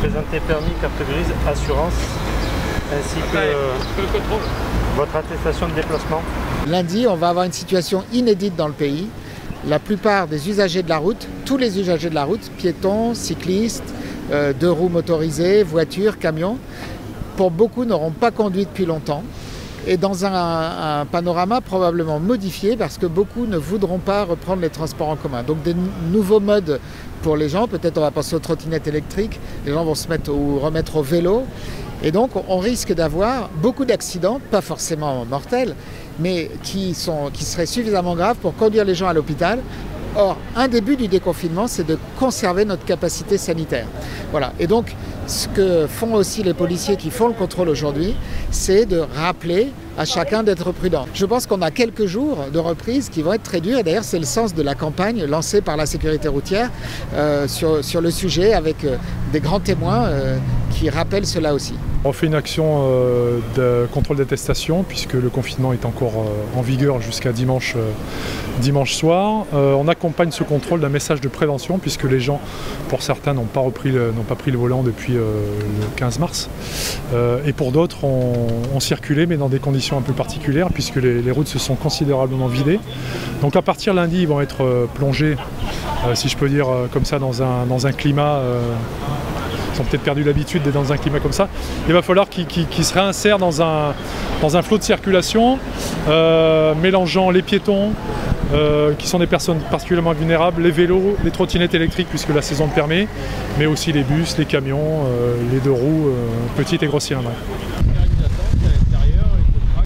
Présenter permis, carte grise, assurance, ainsi que votre attestation de déplacement. Lundi, on va avoir une situation inédite dans le pays. La plupart des usagers de la route, tous les usagers de la route, piétons, cyclistes, deux roues motorisées, voitures, camions, pour beaucoup n'auront pas conduit depuis longtemps. Et dans un panorama probablement modifié parce que beaucoup ne voudront pas reprendre les transports en commun. Donc des nouveaux modes pour les gens, peut-être on va penser aux trottinettes électriques, les gens vont se mettre ou remettre au vélo. Et donc on risque d'avoir beaucoup d'accidents, pas forcément mortels, mais qui seraient suffisamment graves pour conduire les gens à l'hôpital. Or, un des buts du déconfinement, c'est de conserver notre capacité sanitaire. Voilà. Et donc, ce que font aussi les policiers qui font le contrôle aujourd'hui, c'est de rappeler à chacun d'être prudent. Je pense qu'on a quelques jours de reprise qui vont être très durs. Et d'ailleurs, c'est le sens de la campagne lancée par la sécurité routière sur le sujet, avec des grands témoins qui rappellent cela aussi. On fait une action de contrôle d'attestation puisque le confinement est encore en vigueur jusqu'à dimanche soir. On accompagne ce contrôle d'un message de prévention puisque les gens, pour certains, n'ont pas pris le volant depuis le 15 mars. Et pour d'autres, ont circulé mais dans des conditions un peu particulières puisque les routes se sont considérablement vidées. Donc à partir de lundi, ils vont être plongés, si je peux dire comme ça, dans un climat... Ils ont peut-être perdu l'habitude d'être dans un climat comme ça. Il va falloir qu'ils se réinsèrent dans un flot de circulation, mélangeant les piétons, qui sont des personnes particulièrement vulnérables, les vélos, les trottinettes électriques, puisque la saison le permet, mais aussi les bus, les camions, les deux roues, petites et grosses cylindres.